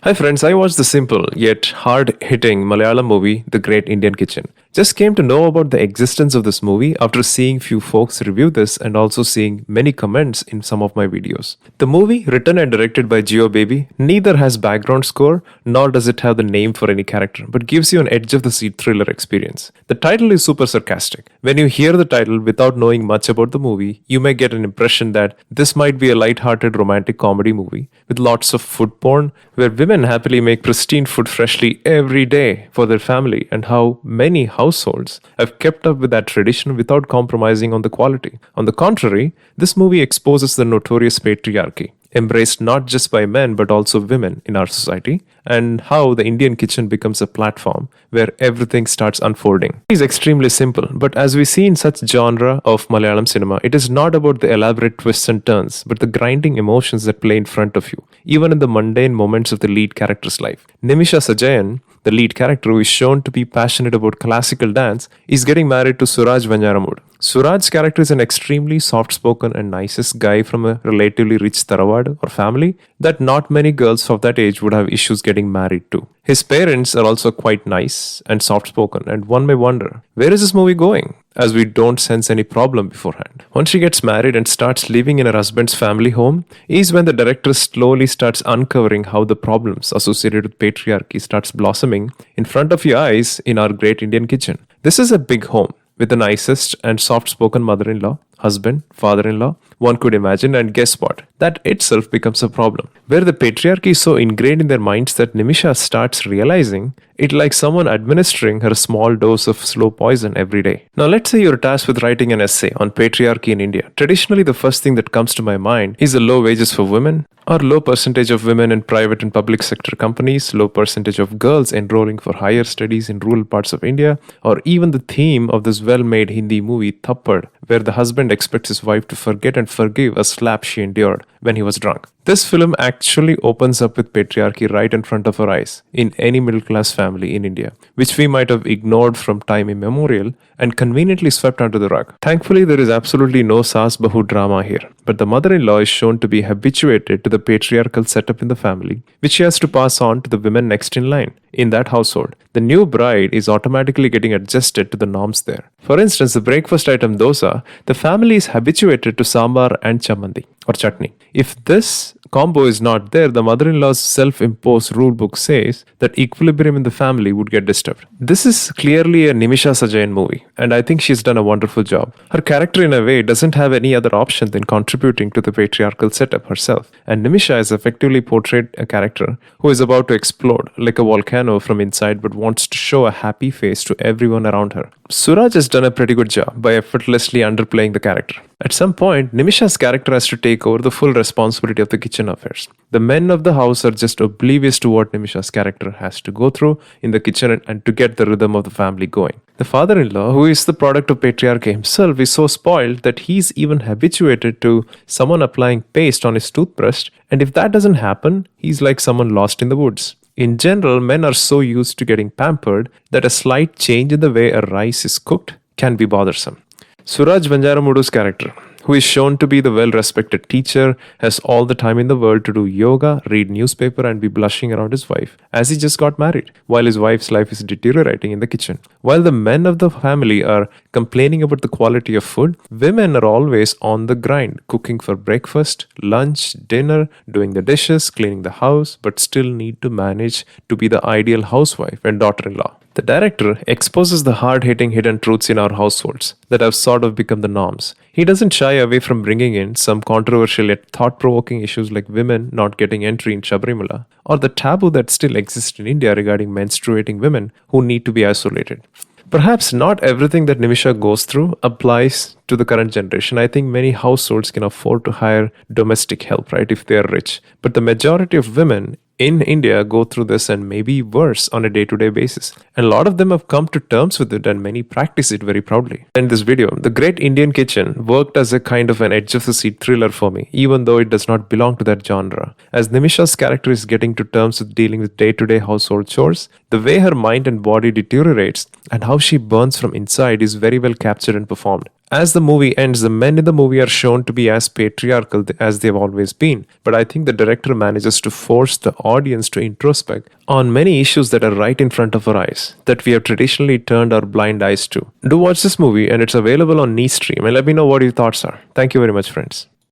Hi friends, I watched the simple yet hard-hitting Malayalam movie The Great Indian Kitchen. Just came to know about the existence of this movie after seeing few folks review this and also seeing many comments in some of my videos. The movie, written and directed by Gio Baby, neither has background score nor does it have the name for any character, but gives you an edge of the seat thriller experience. The title is super sarcastic. When you hear the title without knowing much about the movie, you may get an impression that this might be a light-hearted romantic comedy movie with lots of food porn, where women happily make pristine food freshly every day for their family, and how many households have kept up with that tradition without compromising on the quality. On the contrary, this movie exposes the notorious patriarchy, embraced not just by men but also women in our society, and how the Indian kitchen becomes a platform where everything starts unfolding. It is extremely simple, but as we see in such genre of Malayalam cinema, it is not about the elaborate twists and turns, but the grinding emotions that play in front of you, even in the mundane moments of the lead character's life. Nimisha Sajayan, the lead character, who is shown to be passionate about classical dance, is getting married to Suraj Vanyaramud. Suraj's character is an extremely soft-spoken and nicest guy from a relatively rich Taravad or family that not many girls of that age would have issues getting married to. His parents are also quite nice and soft-spoken, and one may wonder, where is this movie going? As we don't sense any problem beforehand. Once she gets married and starts living in her husband's family home is when the director slowly starts uncovering how the problems associated with patriarchy starts blossoming in front of your eyes in our great Indian kitchen. This is a big home with the nicest and soft-spoken mother-in-law, husband, father-in-law one could imagine, and guess what? That itself becomes a problem, where the patriarchy is so ingrained in their minds that Nimisha starts realizing it like someone administering her a small dose of slow poison every day. Now let's say you're tasked with writing an essay on patriarchy in India. Traditionally, the first thing that comes to my mind is the low wages for women, or low percentage of women in private and public sector companies, low percentage of girls enrolling for higher studies in rural parts of India, or even the theme of this well-made Hindi movie Thappad, where the husband expects his wife to forget and forgive a slap she endured when he was drunk. This film actually opens up with patriarchy right in front of our eyes in any middle-class family in India, which we might have ignored from time immemorial and conveniently swept under the rug. Thankfully, there is absolutely no Saas Bahu drama here, but the mother-in-law is shown to be habituated to the patriarchal setup in the family, which she has to pass on to the women next in line. In that household, the new bride is automatically getting adjusted to the norms there. For instance, the breakfast item dosa, the family is habituated to sambar and chamandi or chutney. If this combo is not there, the mother-in-law's self-imposed rulebook says that equilibrium in the family would get disturbed. This is clearly a Nimisha Sajayan movie, and I think she's done a wonderful job. Her character, in a way, doesn't have any other option than contributing to the patriarchal setup herself, and Nimisha has effectively portrayed a character who is about to explode like a volcano from inside but wants to show a happy face to everyone around her. Suraj has done a pretty good job by effortlessly underplaying the character. At some point, Nimisha's character has to take over the full responsibility of the kitchen affairs. The men of the house are just oblivious to what Nimisha's character has to go through in the kitchen and to get the rhythm of the family going. The father-in-law, who is the product of patriarchy himself, is so spoiled that he's even habituated to someone applying paste on his toothbrush, and if that doesn't happen, he's like someone lost in the woods. In general, men are so used to getting pampered that a slight change in the way a rice is cooked can be bothersome. Suraj Vanjaramudu's character, who is shown to be the well-respected teacher, has all the time in the world to do yoga, read newspaper and be blushing around his wife as he just got married, while his wife's life is deteriorating in the kitchen. While the men of the family are complaining about the quality of food, women are always on the grind, cooking for breakfast, lunch, dinner, doing the dishes, cleaning the house, but still need to manage to be the ideal housewife and daughter-in-law. The director exposes the hard-hitting hidden truths in our households that have sort of become the norms. He doesn't shy away from bringing in some controversial yet thought-provoking issues like women not getting entry in Sabrimala, or the taboo that still exists in India regarding menstruating women who need to be isolated. Perhaps not everything that Nimisha goes through applies to the current generation. I think many households can afford to hire domestic help, right, if they are rich. But the majority of women in India go through this and maybe worse on a day-to-day basis. And a lot of them have come to terms with it and many practice it very proudly. In this video, The Great Indian Kitchen worked as a kind of an edge-of-the-seat thriller for me, even though it does not belong to that genre. As Nimisha's character is getting to terms with dealing with day-to-day household chores, the way her mind and body deteriorates and how she burns from inside is very well captured and performed. As the movie ends, the men in the movie are shown to be as patriarchal as they've always been. But I think the director manages to force the audience to introspect on many issues that are right in front of our eyes, that we have traditionally turned our blind eyes to. Do watch this movie, and it's available on Stream, and let me know what your thoughts are. Thank you very much, friends.